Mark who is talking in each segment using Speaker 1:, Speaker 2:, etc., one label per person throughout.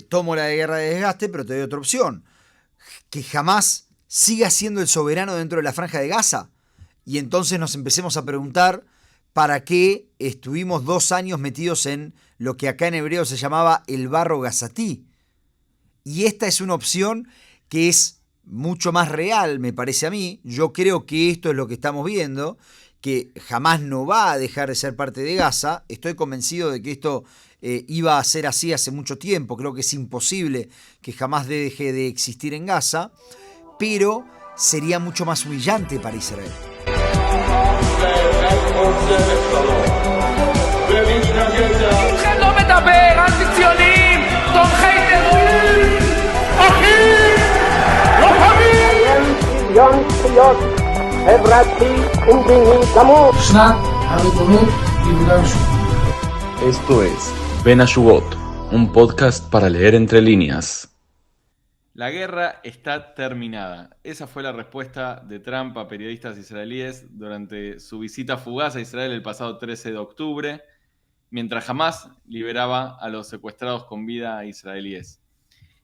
Speaker 1: tomo la guerra de desgaste, pero te doy otra opción. Que Hamás siga siendo el soberano dentro de la franja de Gaza. Y entonces nos empecemos a preguntar para qué estuvimos 2 años metidos en lo que acá en hebreo se llamaba el barro gazatí. Y esta es una opción que es mucho más real, me parece a mí. Yo creo que esto es lo que estamos viendo, que jamás no va a dejar de ser parte de Gaza. Estoy convencido de que esto iba a ser así hace mucho tiempo. Creo que es imposible que jamás deje de existir en Gaza, pero sería mucho más humillante para Israel.
Speaker 2: איתכם לא מדבר, אנטי-ציונים, תומכי טרור, אחים, לוחמים!
Speaker 3: שוויון זכויות חברתי ומדיני גמור.
Speaker 4: שנת הריבונות ביהודה ושומרון.
Speaker 5: Esto es Ben Ashugot, un podcast para leer entre líneas.
Speaker 6: La guerra está terminada. Esa fue la respuesta de Trump a periodistas israelíes durante su visita fugaz a Israel el pasado 13 de octubre, mientras Hamás liberaba a los secuestrados con vida israelíes.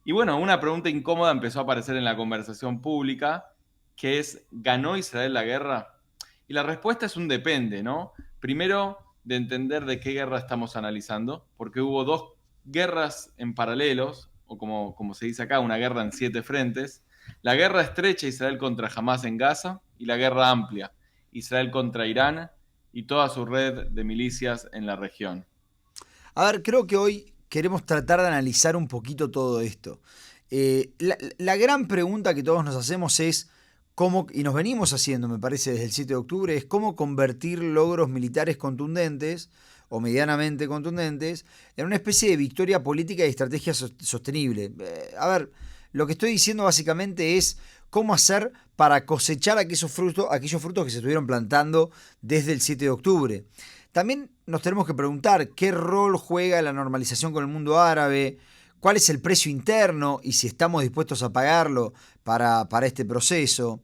Speaker 6: Y bueno, una pregunta incómoda empezó a aparecer en la conversación pública, que es, ¿ganó Israel la guerra? Y la respuesta es un depende, ¿no? Primero, de entender de qué guerra estamos analizando, porque hubo dos guerras en paralelos, o como se dice acá, una guerra en 7 frentes. La guerra estrecha, Israel contra Hamás en Gaza, y la guerra amplia, Israel contra Irán y toda su red de milicias en la región.
Speaker 1: A ver, creo que hoy queremos tratar de analizar un poquito todo esto. La gran pregunta que todos nos hacemos es cómo, y nos venimos haciendo, me parece, desde el 7 de octubre, es cómo convertir logros militares contundentes o medianamente contundentes en una especie de victoria política y estrategia sostenible. A ver, lo que estoy diciendo básicamente es cómo hacer para cosechar aquellos frutos que se estuvieron plantando desde el 7 de octubre. También nos tenemos que preguntar qué rol juega la normalización con el mundo árabe, cuál es el precio interno y si estamos dispuestos a pagarlo para este proceso.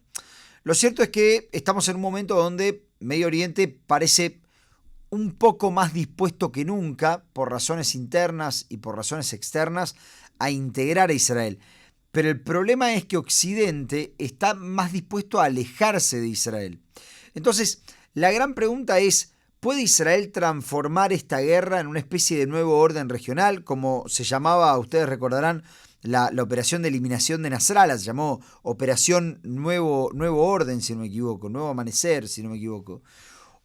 Speaker 1: Lo cierto es que estamos en un momento donde Medio Oriente parece un poco más dispuesto que nunca, por razones internas y por razones externas, a integrar a Israel. Pero el problema es que Occidente está más dispuesto a alejarse de Israel. Entonces, la gran pregunta es, ¿puede Israel transformar esta guerra en una especie de nuevo orden regional? Como se llamaba, ustedes recordarán, la operación de eliminación de Nasrallah, se llamó Operación Nuevo Orden, si no me equivoco, Nuevo Amanecer, si no me equivoco.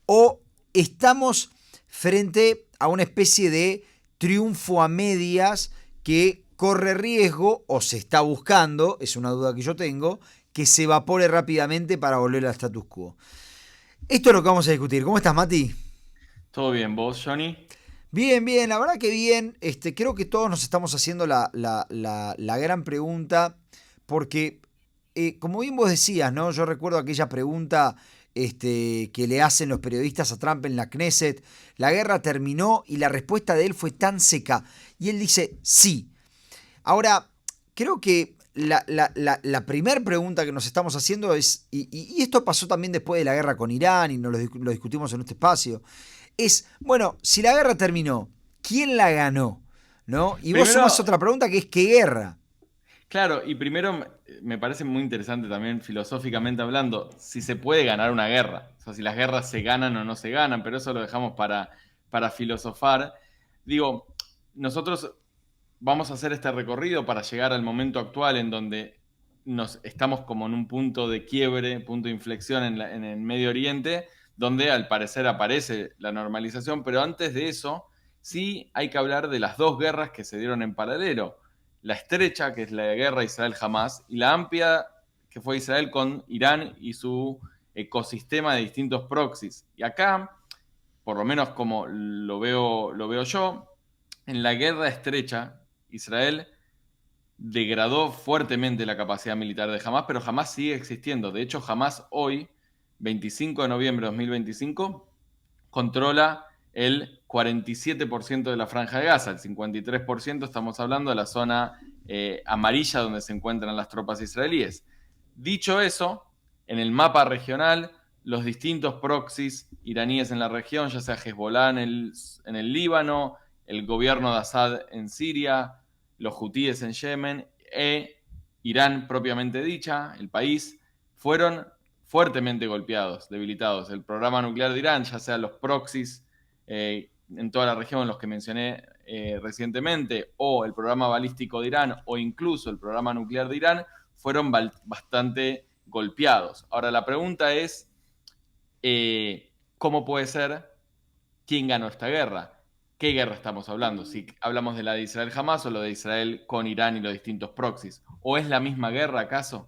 Speaker 1: ¿O estamos frente a una especie de triunfo a medias que corre riesgo, o se está buscando, es una duda que yo tengo, que se evapore rápidamente para volver al status quo? Esto es lo que vamos a discutir. ¿Cómo estás, Mati?
Speaker 6: ¿Todo bien, vos, Johnny?
Speaker 1: Bien, bien, la verdad que bien. Creo que todos nos estamos haciendo la gran pregunta, porque, como bien vos decías, ¿no? Yo recuerdo aquella pregunta que le hacen los periodistas a Trump en la Knesset. La guerra terminó y la respuesta de él fue tan seca. Y él dice, sí. Ahora, creo que la primera pregunta que nos estamos haciendo es, y esto pasó también después de la guerra con Irán, y lo discutimos en este espacio, es, bueno, si la guerra terminó, ¿quién la ganó? ¿No? Y vos sumás otra pregunta que es, ¿qué guerra?
Speaker 6: Claro, y primero me parece muy interesante también filosóficamente hablando, si se puede ganar una guerra, o sea, si las guerras se ganan o no se ganan, pero eso lo dejamos para filosofar. Digo, nosotros vamos a hacer este recorrido para llegar al momento actual en donde estamos como en un punto de quiebre, punto de inflexión en el Medio Oriente, donde al parecer aparece la normalización, pero antes de eso sí hay que hablar de las dos guerras que se dieron en paralelo. La estrecha, que es la guerra Israel-Hamás, y la amplia, que fue Israel con Irán y su ecosistema de distintos proxies. Y acá, por lo menos como lo veo yo, en la guerra estrecha, Israel degradó fuertemente la capacidad militar de Hamás, pero Hamás sigue existiendo. De hecho, Hamás hoy, 25 de noviembre de 2025, controla el 47% de la franja de Gaza, el 53% estamos hablando de la zona amarilla donde se encuentran las tropas israelíes. Dicho eso, en el mapa regional, los distintos proxies iraníes en la región, ya sea Hezbollah en el Líbano, el gobierno de Assad en Siria, los hutíes en Yemen e Irán propiamente dicha, el país, fueron fuertemente golpeados, debilitados. El programa nuclear de Irán, ya sea los proxies en toda la región, los que mencioné recientemente, o el programa balístico de Irán, o incluso el programa nuclear de Irán, fueron bastante golpeados. Ahora, la pregunta es, ¿cómo puede ser? ¿Quién ganó esta guerra? ¿Qué guerra estamos hablando? Si hablamos de la de Israel-Hamás o lo de Israel con Irán y los distintos proxies. ¿O es la misma guerra, acaso?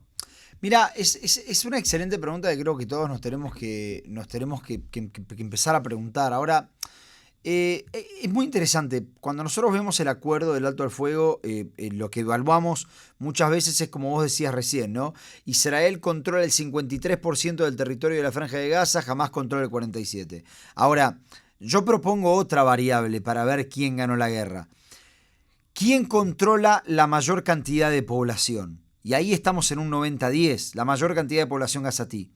Speaker 1: Mira, es una excelente pregunta que creo que todos nos tenemos que empezar a preguntar. Ahora, es muy interesante. Cuando nosotros vemos el acuerdo del alto al fuego, lo que evaluamos muchas veces es como vos decías recién, ¿no? Israel controla el 53% del territorio de la Franja de Gaza, Hamás controla el 47%. Ahora, yo propongo otra variable para ver quién ganó la guerra. ¿Quién controla la mayor cantidad de población? Y ahí estamos en un 90-10, la mayor cantidad de población gazatí.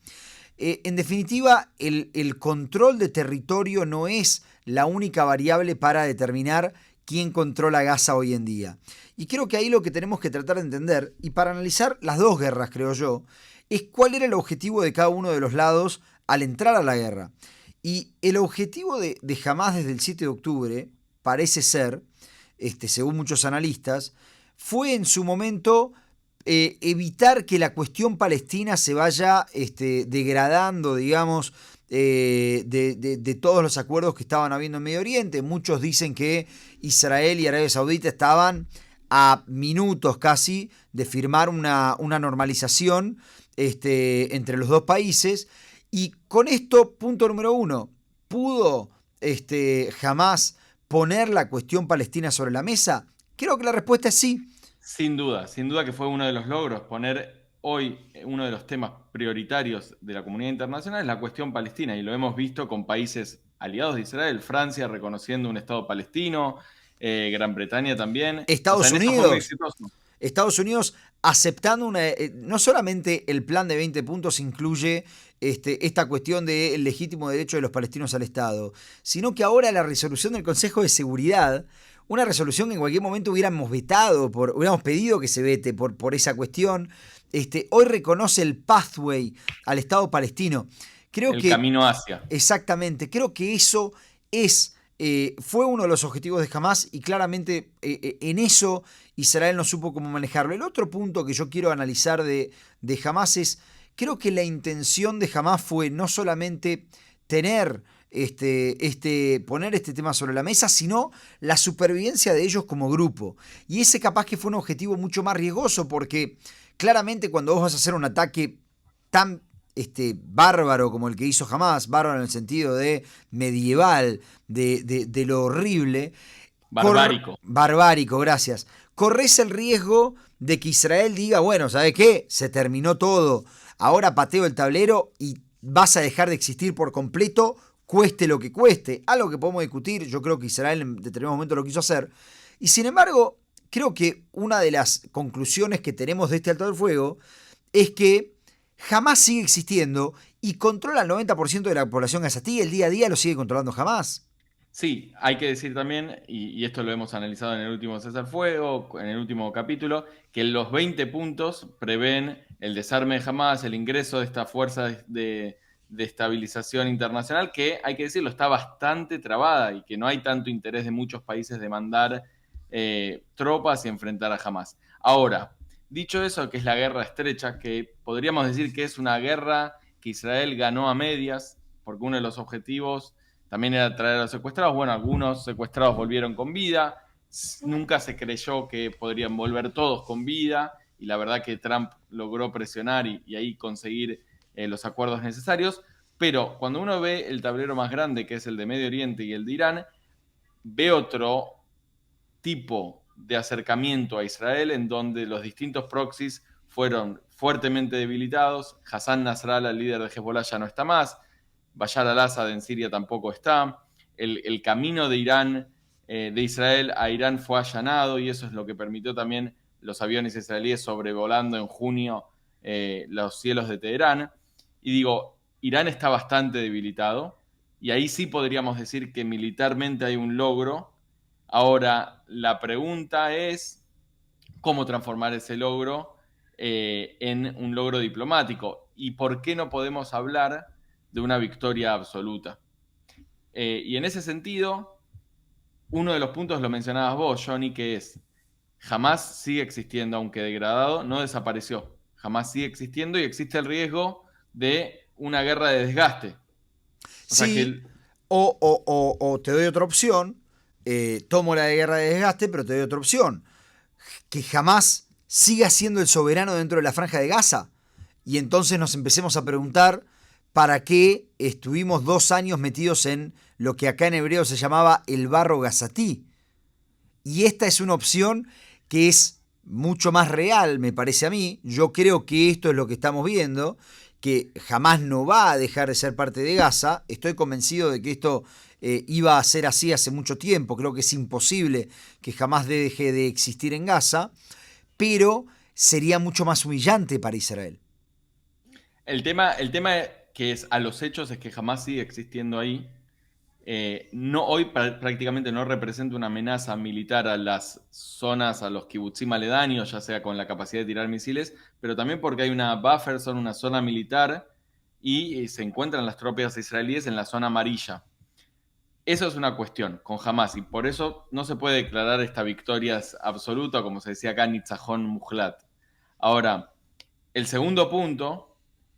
Speaker 1: En definitiva, el control de territorio no es la única variable para determinar quién controla Gaza hoy en día. Y creo que ahí lo que tenemos que tratar de entender, y para analizar las dos guerras, creo yo, es cuál era el objetivo de cada uno de los lados al entrar a la guerra. Y el objetivo de Hamás desde el 7 de octubre, parece ser, según muchos analistas, fue en su momento evitar que la cuestión palestina se vaya degradando, digamos, de todos los acuerdos que estaban habiendo en Medio Oriente. Muchos dicen que Israel y Arabia Saudita estaban a minutos casi de firmar una normalización entre los dos países. Y con esto, punto número uno, ¿pudo Hamás poner la cuestión palestina sobre la mesa? Creo que la respuesta es sí.
Speaker 6: Sin duda que fue uno de los logros. Poner hoy uno de los temas prioritarios de la comunidad internacional es la cuestión palestina, y lo hemos visto con países aliados de Israel, Francia reconociendo un Estado palestino, Gran Bretaña también.
Speaker 1: Estados Unidos. Estados Unidos aceptando no solamente el plan de 20 puntos incluye esta cuestión del legítimo derecho de los palestinos al Estado, sino que ahora la resolución del Consejo de Seguridad, una resolución que en cualquier momento hubiéramos vetado, hubiéramos pedido que se vete por esa cuestión, hoy reconoce el pathway al Estado palestino. Creo
Speaker 6: el camino hacia.
Speaker 1: Exactamente, creo que eso fue uno de los objetivos de Hamás, y claramente en eso Israel no supo cómo manejarlo. El otro punto que yo quiero analizar de Hamás es, creo que la intención de Hamás fue no solamente tener poner este tema sobre la mesa, sino la supervivencia de ellos como grupo. Y ese capaz que fue un objetivo mucho más riesgoso, porque claramente cuando vos vas a hacer un ataque tan bárbaro como el que hizo Hamás, bárbaro en el sentido de medieval, de lo horrible. Barbárico, gracias. Corres el riesgo de que Israel diga, bueno, ¿sabes qué? Se terminó todo, ahora pateo el tablero y vas a dejar de existir por completo, cueste lo que cueste. Algo que podemos discutir, yo creo que Israel en determinado momento lo quiso hacer. Y sin embargo, creo que una de las conclusiones que tenemos de este alto del fuego es que Hamás sigue existiendo y controla el 90% de la población gazatí, el día a día lo sigue controlando Hamás.
Speaker 6: Sí, hay que decir también, y esto lo hemos analizado en el último César Fuego, en el último capítulo, que los 20 puntos prevén el desarme de Hamás, el ingreso de esta fuerza de estabilización internacional, que hay que decirlo, está bastante trabada y que no hay tanto interés de muchos países de mandar tropas y enfrentar a Hamás. Ahora, dicho eso, que es la guerra estrecha, que podríamos decir que es una guerra que Israel ganó a medias, porque uno de los objetivos también era traer a los secuestrados. Bueno, algunos secuestrados volvieron con vida, nunca se creyó que podrían volver todos con vida, y la verdad que Trump logró presionar y ahí conseguir los acuerdos necesarios. Pero cuando uno ve el tablero más grande, que es el de Medio Oriente y el de Irán, ve otro tipo de acercamiento a Israel en donde los distintos proxies fueron fuertemente debilitados. Hassan Nasrallah, el líder de Hezbollah, ya no está más. Bashar al-Assad en Siria tampoco está. El camino de Irán, de Israel a Irán fue allanado, y eso es lo que permitió también los aviones israelíes sobrevolando en junio los cielos de Teherán. Y digo, Irán está bastante debilitado, y ahí sí podríamos decir que militarmente hay un logro. Ahora, la pregunta es cómo transformar ese logro en un logro diplomático. ¿Y por qué no podemos hablar de una victoria absoluta? Y en ese sentido, uno de los puntos lo mencionabas vos, Johnny, que es: Hamás sigue existiendo, aunque degradado, no desapareció. Hamás sigue existiendo y existe el riesgo de una guerra de desgaste. O sea
Speaker 1: Sí,
Speaker 6: que
Speaker 1: o te doy otra opción, tomo la guerra de desgaste, pero te doy otra opción, que jamás siga siendo el soberano dentro de la franja de Gaza. Y entonces nos empecemos a preguntar para qué estuvimos 2 años metidos en lo que acá en hebreo se llamaba el barro gazatí. Y esta es una opción que es mucho más real, me parece a mí. Yo creo que esto es lo que estamos viendo, que jamás no va a dejar de ser parte de Gaza. Estoy convencido de que esto iba a ser así hace mucho tiempo. Creo que es imposible que jamás deje de existir en Gaza, pero sería mucho más humillante para Israel.
Speaker 6: el tema que es a los hechos es que Hamás sigue existiendo ahí. No, hoy prácticamente no representa una amenaza militar a las zonas, a los kibutzim aledaños, ya sea con la capacidad de tirar misiles, pero también porque hay una buffer zone, una zona militar, y se encuentran las tropas israelíes en la zona amarilla. Eso es una cuestión con Hamás, y por eso no se puede declarar esta victoria absoluta, como se decía acá, Nitzajón Mujlat. Ahora, el segundo punto,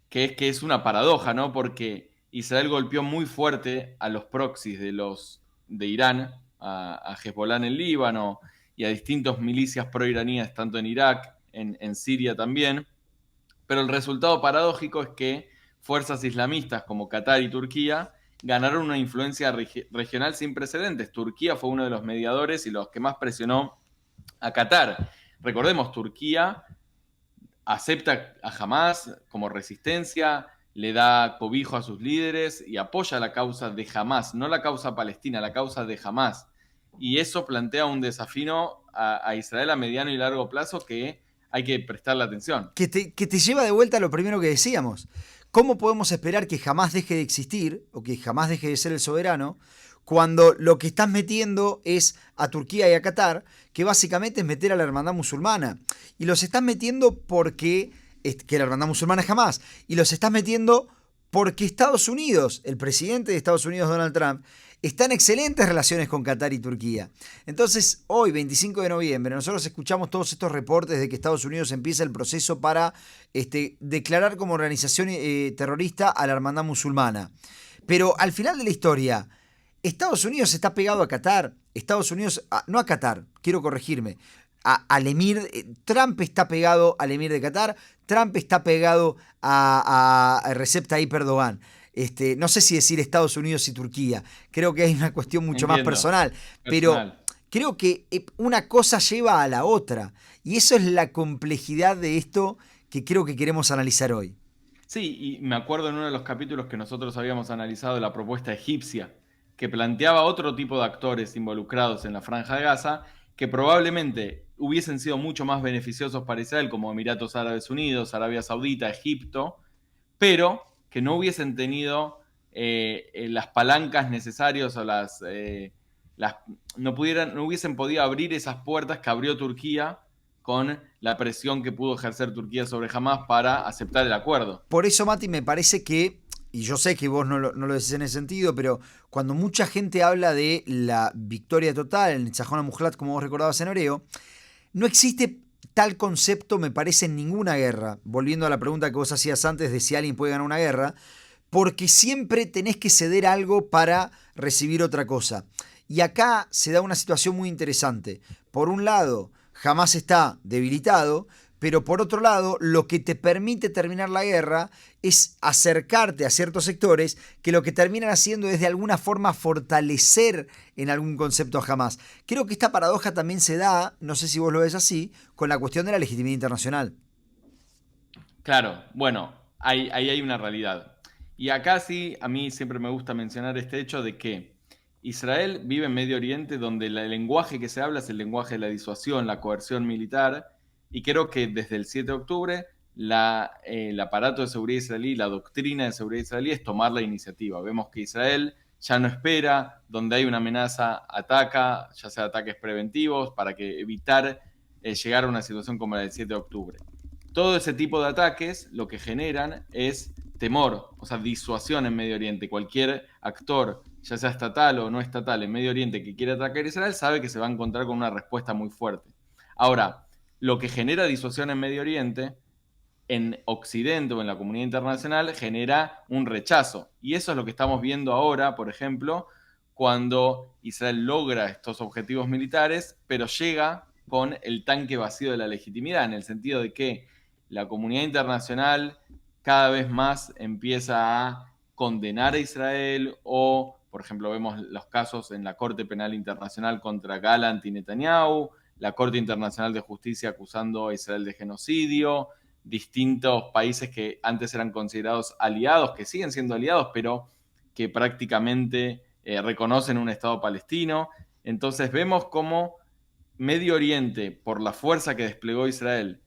Speaker 6: que es una paradoja, ¿no? Porque Israel golpeó muy fuerte a los proxies de Irán, a Hezbollah en el Líbano y a distintas milicias pro-iraníes, tanto en Irak, en Siria también. Pero el resultado paradójico es que fuerzas islamistas como Qatar y Turquía ganaron una influencia regional sin precedentes. Turquía fue uno de los mediadores y los que más presionó a Qatar. Recordemos, Turquía acepta a Hamás como resistencia, le da cobijo a sus líderes y apoya la causa de Hamás, no la causa palestina, la causa de Hamás. Y eso plantea un desafío a Israel a mediano y largo plazo que hay que prestarle atención.
Speaker 1: Que te lleva de vuelta a lo primero que decíamos. ¿Cómo podemos esperar que jamás deje de existir o que jamás deje de ser el soberano cuando lo que estás metiendo es a Turquía y a Qatar, que básicamente es meter a la hermandad musulmana? Y los estás metiendo porque, que la hermandad musulmana jamás, y los estás metiendo porque Estados Unidos, el presidente de Estados Unidos, Donald Trump, está en excelentes relaciones con Qatar y Turquía. Entonces, hoy, 25 de noviembre, nosotros escuchamos todos estos reportes de que Estados Unidos empieza el proceso para declarar como organización terrorista a la hermandad musulmana. Pero al final de la historia, Estados Unidos está pegado a Qatar. Estados Unidos, no a Qatar, quiero corregirme, al emir. Trump está pegado al emir de Qatar. Trump está pegado a Recep Tayyip Erdogan. No sé si decir Estados Unidos y Turquía. Creo que hay una cuestión mucho más personal. Pero creo que una cosa lleva a la otra. Y eso es la complejidad de esto que creo que queremos analizar hoy.
Speaker 6: Sí, y me acuerdo en uno de los capítulos que nosotros habíamos analizado la propuesta egipcia, que planteaba otro tipo de actores involucrados en la Franja de Gaza, que probablemente hubiesen sido mucho más beneficiosos para Israel, como Emiratos Árabes Unidos, Arabia Saudita, Egipto, pero que no hubiesen tenido las palancas necesarias o no hubiesen podido abrir esas puertas que abrió Turquía con la presión que pudo ejercer Turquía sobre Hamás para aceptar el acuerdo.
Speaker 1: Por eso, Mati, me parece que, y yo sé que vos no lo decís en ese sentido, pero cuando mucha gente habla de la victoria total, el Nitzajón Mujlat, como vos recordabas en hebreo, no existe tal concepto, me parece, en ninguna guerra. Volviendo a la pregunta que vos hacías antes de si alguien puede ganar una guerra, porque siempre tenés que ceder algo para recibir otra cosa. Y acá se da una situación muy interesante. Por un lado, Hamás está debilitado, pero por otro lado, lo que te permite terminar la guerra es acercarte a ciertos sectores que lo que terminan haciendo es de alguna forma fortalecer en algún concepto a Hamás. Creo que esta paradoja también se da, no sé si vos lo ves así, con la cuestión de la legitimidad internacional.
Speaker 6: Claro, bueno, ahí hay una realidad. Y acá sí, a mí siempre me gusta mencionar este hecho de que Israel vive en Medio Oriente donde el lenguaje que se habla es el lenguaje de la disuasión, la coerción militar, y creo que desde el 7 de octubre el aparato de seguridad israelí, la doctrina de seguridad israelí es tomar la iniciativa. Vemos que Israel ya no espera, donde hay una amenaza ataca, ya sea ataques preventivos para evitar llegar a una situación como la del 7 de octubre. Todo ese tipo de ataques lo que generan es temor, o sea, disuasión en Medio Oriente. Cualquier actor, ya sea estatal o no estatal, en Medio Oriente que quiera atacar a Israel, sabe que se va a encontrar con una respuesta muy fuerte. Ahora, lo que genera disuasión en Medio Oriente, en Occidente o en la comunidad internacional, genera un rechazo. Y eso es lo que estamos viendo ahora, por ejemplo, cuando Israel logra estos objetivos militares, pero llega con el tanque vacío de la legitimidad, en el sentido de que la comunidad internacional cada vez más empieza a condenar a Israel o, por ejemplo, vemos los casos en la Corte Penal Internacional contra Gallant y Netanyahu, la Corte Internacional de Justicia acusando a Israel de genocidio, distintos países que antes eran considerados aliados, que siguen siendo aliados, pero que prácticamente reconocen un Estado palestino. Entonces vemos cómo Medio Oriente, por la fuerza que desplegó Israel,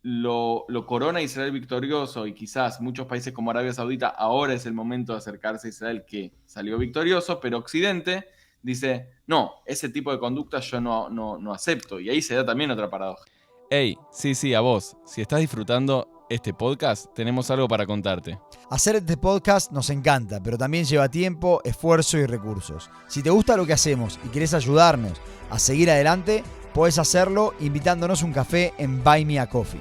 Speaker 6: lo corona Israel victorioso, y quizás muchos países como Arabia Saudita, ahora es el momento de acercarse a Israel, que salió victorioso, pero Occidente dice, no, ese tipo de conducta yo no acepto, y ahí se da también otra paradoja.
Speaker 7: Hey, sí, a vos. Si estás disfrutando este podcast, tenemos algo para contarte.
Speaker 1: Hacer este podcast nos encanta, pero también lleva tiempo, esfuerzo y recursos. Si te gusta lo que hacemos y querés ayudarnos a seguir adelante, podés hacerlo invitándonos un café en Buy Me a Coffee.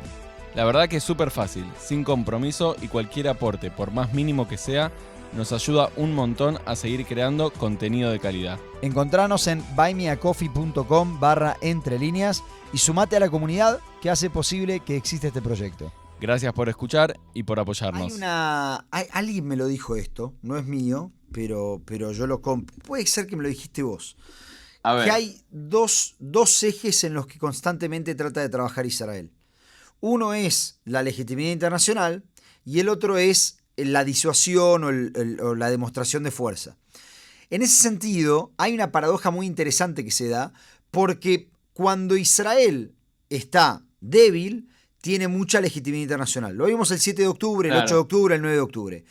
Speaker 7: La verdad que es súper fácil, sin compromiso, y cualquier aporte, por más mínimo que sea, nos ayuda un montón a seguir creando contenido de calidad.
Speaker 1: Encontranos en buymeacoffee.com/entrelíneas y sumate a la comunidad que hace posible que exista este proyecto.
Speaker 7: Gracias por escuchar y por apoyarnos.
Speaker 1: Alguien me lo dijo esto, no es mío, pero yo lo compro. Puede ser que me lo dijiste vos.
Speaker 6: A ver.
Speaker 1: Que hay dos ejes en los que constantemente trata de trabajar Israel. Uno es la legitimidad internacional y el otro es la disuasión o la demostración de fuerza. En ese sentido, hay una paradoja muy interesante que se da, porque cuando Israel está débil, tiene mucha legitimidad internacional. Lo vimos el 7 de octubre, el 8 de octubre, el 9 de octubre.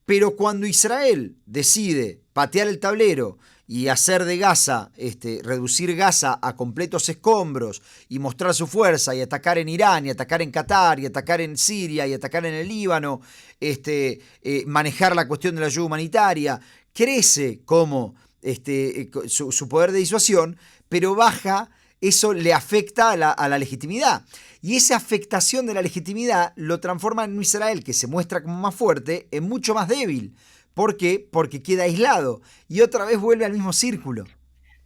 Speaker 1: Pero cuando Israel decide patear el tablero y hacer de Gaza, reducir Gaza a completos escombros y mostrar su fuerza y atacar en Irán y atacar en Qatar y atacar en Siria y atacar en el Líbano, manejar la cuestión de la ayuda humanitaria, crece como su poder de disuasión, pero baja, eso le afecta a la legitimidad. Y esa afectación de la legitimidad lo transforma en un Israel que se muestra como más fuerte, en mucho más débil. ¿Por qué? Porque queda aislado y otra vez vuelve al mismo círculo.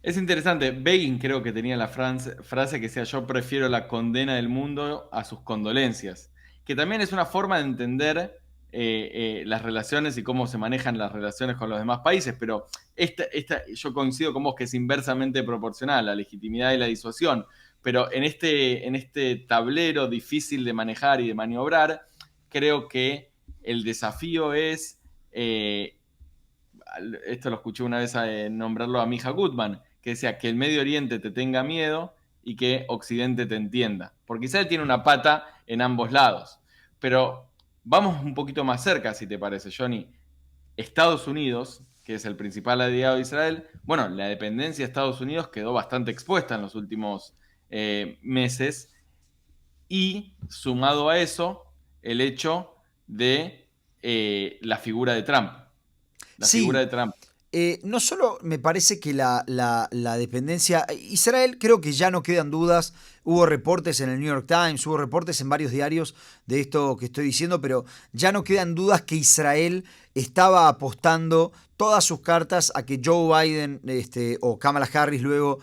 Speaker 6: Es interesante, Begin creo que tenía la frase que decía: yo prefiero la condena del mundo a sus condolencias, que también es una forma de entender las relaciones y cómo se manejan las relaciones con los demás países, pero yo coincido con vos que es inversamente proporcional, la legitimidad y la disuasión, pero en este tablero difícil de manejar y de maniobrar, creo que el desafío es... esto lo escuché una vez nombrarlo a Mija Goodman, que decía que el Medio Oriente te tenga miedo y que Occidente te entienda, porque Israel tiene una pata en ambos lados. Pero vamos un poquito más cerca, si te parece, Johnny. Estados Unidos, que es el principal aliado de Israel, bueno, la dependencia de Estados Unidos quedó bastante expuesta en los últimos meses, y sumado a eso, el hecho de la figura de Trump. Figura de Trump.
Speaker 1: No solo me parece que la dependencia... Israel, creo que ya no quedan dudas. Hubo reportes en el New York Times, hubo reportes en varios diarios de esto que estoy diciendo, pero ya no quedan dudas que Israel estaba apostando todas sus cartas a que Joe Biden o Kamala Harris luego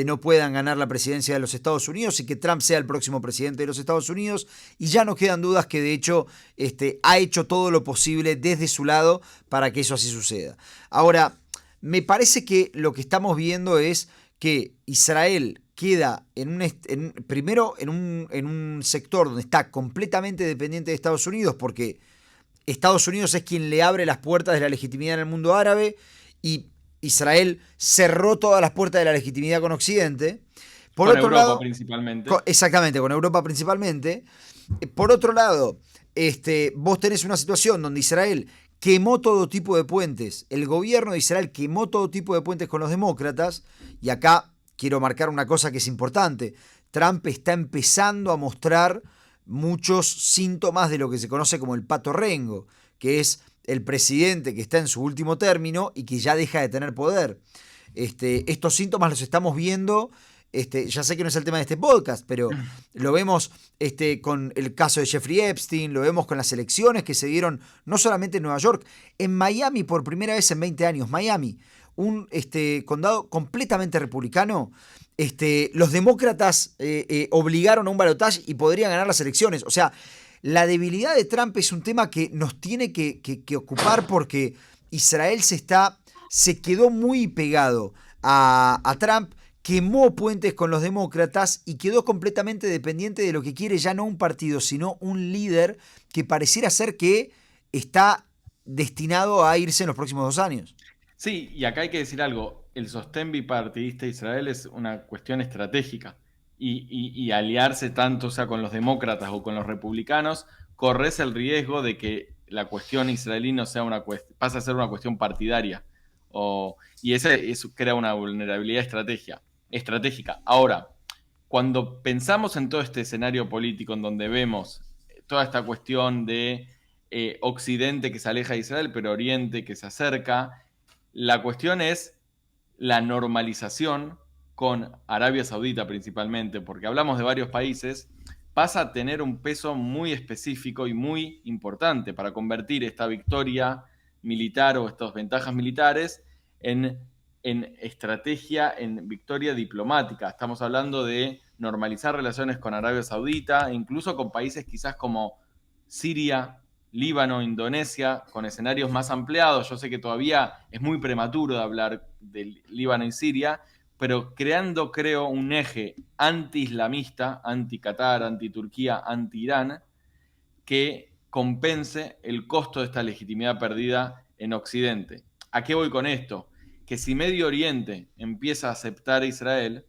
Speaker 1: no puedan ganar la presidencia de los Estados Unidos y que Trump sea el próximo presidente de los Estados Unidos. Y ya no quedan dudas que de hecho ha hecho todo lo posible desde su lado para que eso así suceda. Ahora, me parece que lo que estamos viendo es que Israel queda primero en un sector donde está completamente dependiente de Estados Unidos, porque Estados Unidos es quien le abre las puertas de la legitimidad en el mundo árabe y Israel cerró todas las puertas de la legitimidad con Occidente.
Speaker 6: Con Europa principalmente.
Speaker 1: Exactamente, con Europa principalmente. Por otro lado, vos tenés una situación donde Israel quemó todo tipo de puentes. El gobierno de Israel quemó todo tipo de puentes con los demócratas. Y acá quiero marcar una cosa que es importante. Trump está empezando a mostrar muchos síntomas de lo que se conoce como el pato rengo, que es el presidente que está en su último término y que ya deja de tener poder. Estos síntomas los estamos viendo, ya sé que no es el tema de este podcast, pero lo vemos con el caso de Jeffrey Epstein, lo vemos con las elecciones que se dieron no solamente en Nueva York, en Miami por primera vez en 20 años. Miami, un condado completamente republicano. Los demócratas obligaron a un balotaje y podrían ganar las elecciones. O sea, la debilidad de Trump es un tema que nos tiene que ocupar, porque Israel se quedó muy pegado a Trump, quemó puentes con los demócratas y quedó completamente dependiente de lo que quiere ya no un partido, sino un líder que pareciera ser que está destinado a irse en los próximos 2 años.
Speaker 6: Sí, y acá hay que decir algo. El sostén bipartidista de Israel es una cuestión estratégica. Y aliarse tanto, o sea, con los demócratas o con los republicanos, corres el riesgo de que la cuestión israelí no sea pase a ser una cuestión partidaria. Y eso crea una vulnerabilidad estratégica. Ahora, cuando pensamos en todo este escenario político en donde vemos toda esta cuestión de Occidente que se aleja de Israel, pero Oriente que se acerca, la cuestión es la normalización con Arabia Saudita principalmente, porque hablamos de varios países, pasa a tener un peso muy específico y muy importante para convertir esta victoria militar o estas ventajas militares en estrategia, en victoria diplomática. Estamos hablando de normalizar relaciones con Arabia Saudita, e incluso con países quizás como Siria, Líbano, Indonesia, con escenarios más ampliados. Yo sé que todavía es muy prematuro de hablar de Líbano y Siria, pero creando, creo, un eje anti-islamista, anti-Qatar, anti-Turquía, anti-Irán, que compense el costo de esta legitimidad perdida en Occidente. ¿A qué voy con esto? Que si Medio Oriente empieza a aceptar a Israel,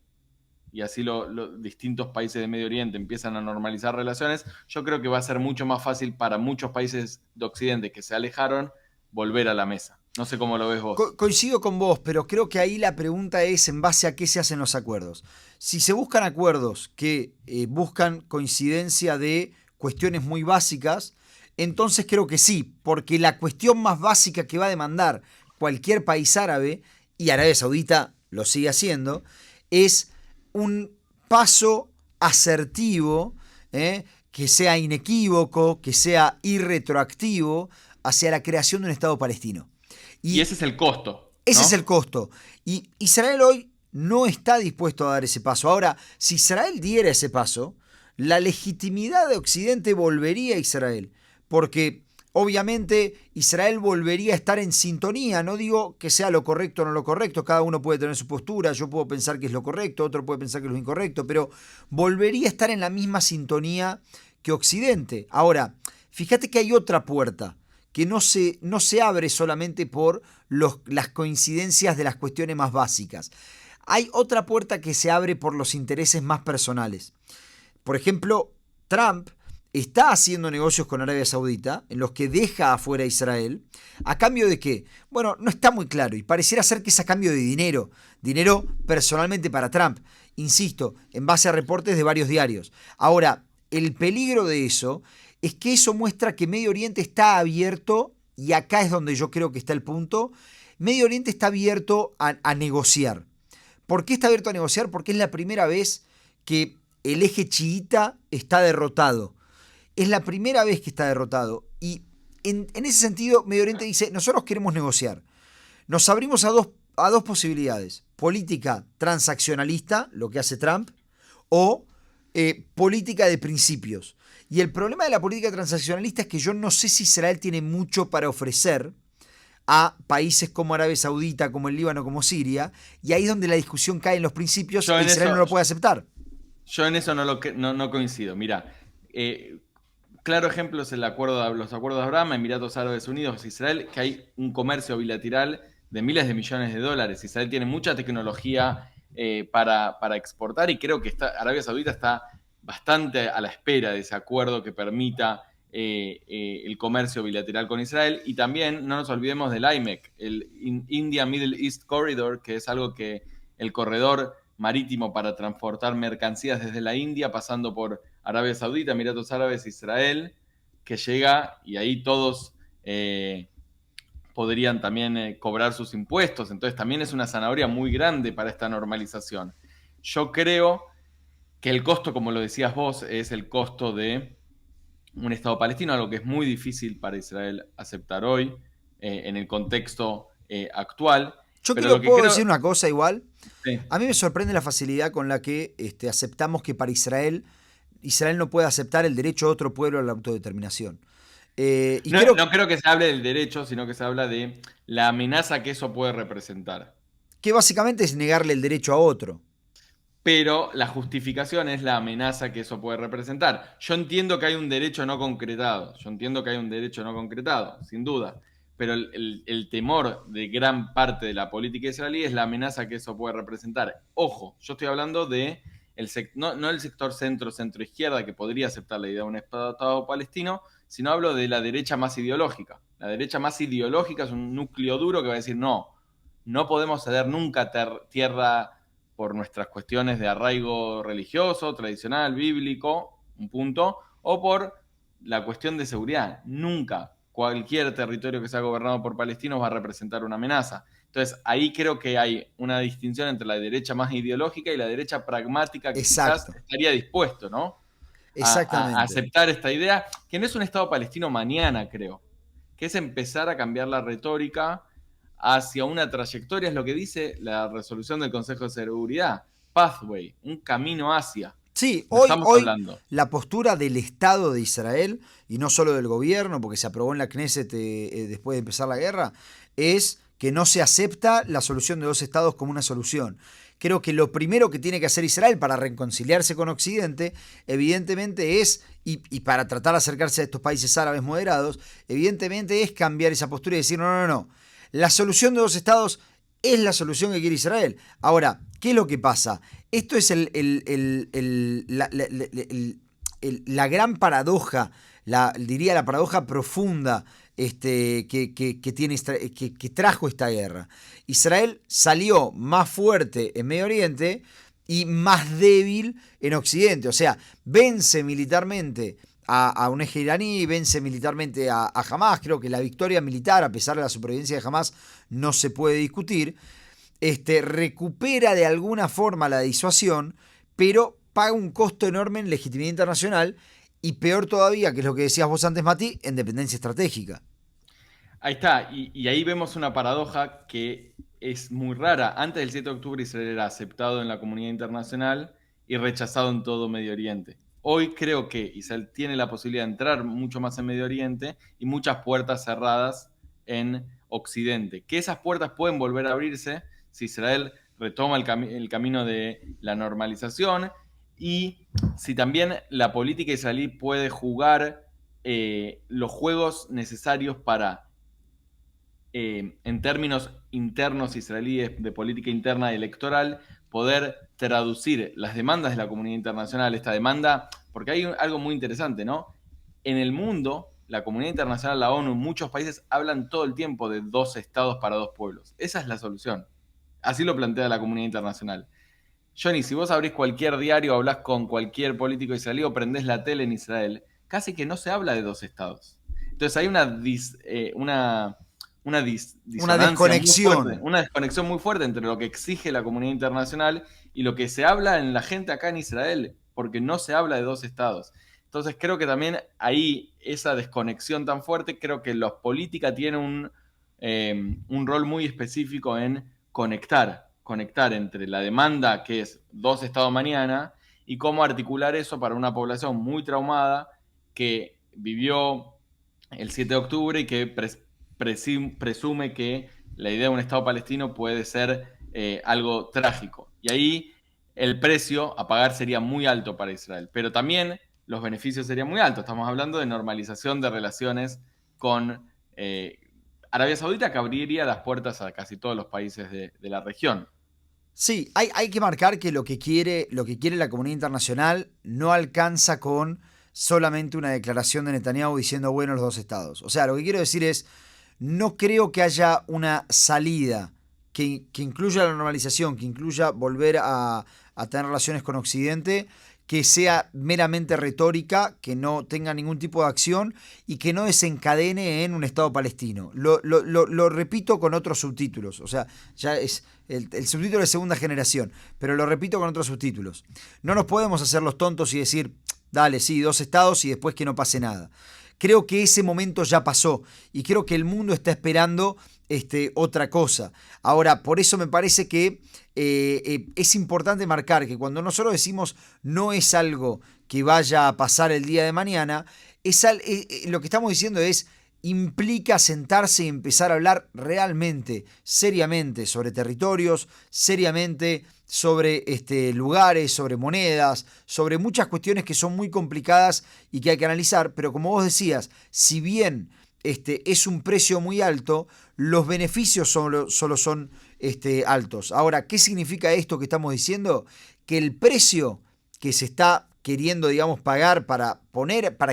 Speaker 6: y así los distintos países de Medio Oriente empiezan a normalizar relaciones, yo creo que va a ser mucho más fácil para muchos países de Occidente que se alejaron volver a la mesa. No sé cómo lo ves vos.
Speaker 1: Coincido con vos, pero creo que ahí la pregunta es en base a qué se hacen los acuerdos. Si se buscan acuerdos que buscan coincidencia de cuestiones muy básicas, entonces creo que sí, porque la cuestión más básica que va a demandar cualquier país árabe, y Arabia Saudita lo sigue haciendo, es un paso asertivo, que sea inequívoco, que sea irretroactivo hacia la creación de un Estado palestino.
Speaker 6: Y ese es el costo, ¿no?
Speaker 1: Ese es el costo. Y Israel hoy no está dispuesto a dar ese paso. Ahora, si Israel diera ese paso, la legitimidad de Occidente volvería a Israel, porque obviamente Israel volvería a estar en sintonía. No digo que sea lo correcto o no lo correcto, cada uno puede tener su postura, yo puedo pensar que es lo correcto, otro puede pensar que es lo incorrecto, pero volvería a estar en la misma sintonía que Occidente. Ahora, fíjate que hay otra puerta que no se abre solamente por las coincidencias de las cuestiones más básicas. Hay otra puerta que se abre por los intereses más personales. Por ejemplo, Trump está haciendo negocios con Arabia Saudita en los que deja afuera a Israel. ¿A cambio de qué? Bueno, no está muy claro y pareciera ser que es a cambio de dinero personalmente para Trump. Insisto, en base a reportes de varios diarios. Ahora, el peligro de eso es que eso muestra que Medio Oriente está abierto, y acá es donde yo creo que está el punto. Medio Oriente está abierto a negociar. ¿Por qué está abierto a negociar? Porque es la primera vez que el eje chiita está derrotado. Es la primera vez que está derrotado. Y en ese sentido, Medio Oriente dice, nosotros queremos negociar. Nos abrimos a dos posibilidades. Política transaccionalista, lo que hace Trump, o política de principios. Y el problema de la política transaccionalista es que yo no sé si Israel tiene mucho para ofrecer a países como Arabia Saudita, como el Líbano, como Siria, y ahí es donde la discusión cae en los principios e Israel no lo puede aceptar.
Speaker 6: Yo en eso no coincido. Mira, claro ejemplo es los acuerdos de Abraham, Emiratos Árabes Unidos, Israel, que hay un comercio bilateral de miles de millones de dólares. Israel tiene mucha tecnología para exportar, y creo que Arabia Saudita está bastante a la espera de ese acuerdo que permita el comercio bilateral con Israel. Y también no nos olvidemos del IMEC, el India Middle East Corridor, que es algo que el corredor marítimo para transportar mercancías desde la India, pasando por Arabia Saudita, Emiratos Árabes, Israel, que llega y ahí todos podrían también cobrar sus impuestos. Entonces también es una zanahoria muy grande para esta normalización. Yo creo que el costo, como lo decías vos, es el costo de un Estado palestino, algo que es muy difícil para Israel aceptar hoy en el contexto actual.
Speaker 1: ¿Puedo decir una cosa igual?
Speaker 6: Sí.
Speaker 1: A mí me sorprende la facilidad con la que aceptamos que para Israel no puede aceptar el derecho de otro pueblo a la autodeterminación.
Speaker 6: No creo que se hable del derecho, sino que se habla de la amenaza que eso puede representar.
Speaker 1: Que básicamente es negarle el derecho a otro.
Speaker 6: Pero la justificación es la amenaza que eso puede representar. Yo entiendo que hay un derecho no concretado, sin duda. Pero el temor de gran parte de la política israelí es la amenaza que eso puede representar. Ojo, yo estoy hablando de no el sector centro-izquierda que podría aceptar la idea de un Estado palestino, sino hablo de la derecha más ideológica. La derecha más ideológica es un núcleo duro que va a decir no podemos ceder nunca tierra por nuestras cuestiones de arraigo religioso, tradicional, bíblico, un punto, o por la cuestión de seguridad. Nunca cualquier territorio que sea gobernado por palestinos va a representar una amenaza. Entonces, ahí creo que hay una distinción entre la derecha más ideológica y la derecha pragmática que quizás estaría dispuesto, ¿no?
Speaker 1: Exactamente.
Speaker 6: A aceptar esta idea, que no es un Estado palestino mañana, creo, que es empezar a cambiar la retórica hacia una trayectoria, es lo que dice la resolución del Consejo de Seguridad, pathway, un camino hacia.
Speaker 1: Sí, hoy la postura del Estado de Israel, y no solo del gobierno, porque se aprobó en la Knesset después de empezar la guerra, es que no se acepta la solución de dos estados como una solución. Creo que lo primero que tiene que hacer Israel para reconciliarse con Occidente, evidentemente es, y para tratar de acercarse a estos países árabes moderados, evidentemente es cambiar esa postura y decir, no. La solución de dos estados es la solución que quiere Israel. Ahora, ¿qué es lo que pasa? Esto es la gran paradoja, diría la paradoja profunda que trajo esta guerra. Israel salió más fuerte en Medio Oriente y más débil en Occidente. O sea, vence militarmente a un eje iraní, vence militarmente a Hamas. Creo que la victoria militar, a pesar de la supervivencia de Hamas, no se puede discutir. Recupera de alguna forma la disuasión, pero paga un costo enorme en legitimidad internacional y peor todavía, que es lo que decías vos antes, Mati, en dependencia estratégica.
Speaker 6: Ahí está, y ahí vemos una paradoja que es muy rara. Antes del 7 de octubre Israel era aceptado en la comunidad internacional y rechazado en todo Medio Oriente. Hoy creo que Israel tiene la posibilidad de entrar mucho más en Medio Oriente y muchas puertas cerradas en Occidente. Que esas puertas pueden volver a abrirse si Israel retoma el camino de la normalización y si también la política israelí puede jugar los juegos necesarios para, en términos internos israelíes de política interna electoral, poder traducir las demandas de la comunidad internacional, esta demanda, porque hay algo muy interesante, ¿no? En el mundo, la comunidad internacional, la ONU, muchos países hablan todo el tiempo de dos estados para dos pueblos. Esa es la solución. Así lo plantea la comunidad internacional. Johnny, si vos abrís cualquier diario, hablás con cualquier político israelí o prendés la tele en Israel, casi que no se habla de dos estados. Entonces hay una desconexión muy fuerte entre lo que exige la comunidad internacional y lo que se habla en la gente acá en Israel, porque no se habla de dos estados. Entonces creo que también ahí esa desconexión tan fuerte, creo que los política tienen un rol muy específico en conectar entre la demanda, que es dos estados mañana, y cómo articular eso para una población muy traumada que vivió el 7 de octubre y que presume que la idea de un Estado palestino puede ser algo trágico. Y ahí el precio a pagar sería muy alto para Israel, pero también los beneficios serían muy altos. Estamos hablando de normalización de relaciones con Arabia Saudita, que abriría las puertas a casi todos los países de la región.
Speaker 1: Sí, hay que marcar que lo que quiere la comunidad internacional no alcanza con solamente una declaración de Netanyahu diciendo bueno los dos estados. O sea, lo que quiero decir es, no creo que haya una salida que incluya la normalización, que incluya volver a tener relaciones con Occidente, que sea meramente retórica, que no tenga ningún tipo de acción y que no desencadene en un Estado palestino. Lo repito con otros subtítulos, o sea, ya es el subtítulo de segunda generación, pero lo repito con otros subtítulos. No nos podemos hacer los tontos y decir, dale, sí, 2 estados y después que no pase nada. Creo que ese momento ya pasó y creo que el mundo está esperando otra cosa. Ahora, por eso me parece que es importante marcar que cuando nosotros decimos no es algo que vaya a pasar el día de mañana, lo que estamos diciendo implica sentarse y empezar a hablar realmente, seriamente sobre territorios, seriamente sobre lugares, sobre monedas, sobre muchas cuestiones que son muy complicadas y que hay que analizar, pero como vos decías, si bien es un precio muy alto, los beneficios solo son altos. Ahora, ¿qué significa esto que estamos diciendo? Que el precio que se está queriendo, digamos, pagar para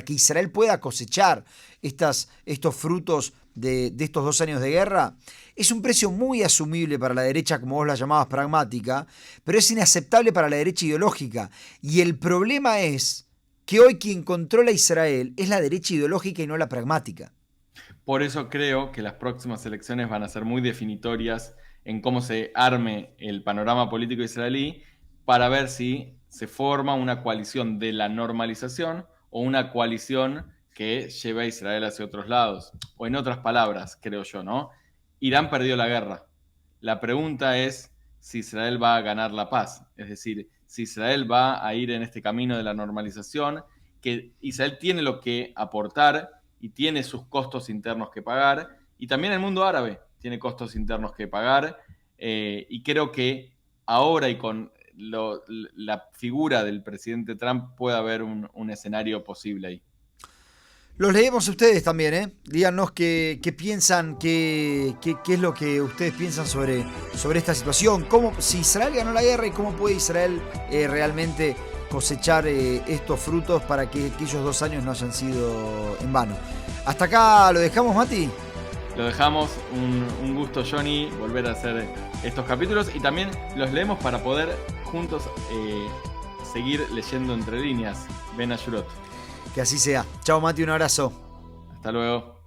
Speaker 1: que Israel pueda cosechar estos frutos de estos 2 años de guerra, es un precio muy asumible para la derecha, como vos la llamabas, pragmática, pero es inaceptable para la derecha ideológica. Y el problema es que hoy quien controla Israel es la derecha ideológica y no la pragmática.
Speaker 6: Por eso creo que las próximas elecciones van a ser muy definitorias en cómo se arme el panorama político israelí para ver si se forma una coalición de la normalización o una coalición que lleve a Israel hacia otros lados. O en otras palabras, creo yo, ¿no? Irán perdió la guerra. La pregunta es si Israel va a ganar la paz. Es decir, si Israel va a ir en este camino de la normalización, que Israel tiene lo que aportar y tiene sus costos internos que pagar, y también el mundo árabe tiene costos internos que pagar, y creo que ahora y con la figura del presidente Trump puede haber un escenario posible ahí.
Speaker 1: Los leemos ustedes también, ¿eh? Díganos qué piensan, qué es lo que ustedes piensan sobre esta situación, si Israel ganó la guerra y cómo puede Israel realmente cosechar estos frutos para que aquellos 2 años no hayan sido en vano. Hasta acá lo dejamos, Mati.
Speaker 6: Lo dejamos, un gusto, Johnny, volver a hacer estos capítulos y también los leemos para poder juntos seguir leyendo entre líneas. Ben Ashurot.
Speaker 1: Que así sea. Chao, Mati, un abrazo.
Speaker 6: Hasta luego.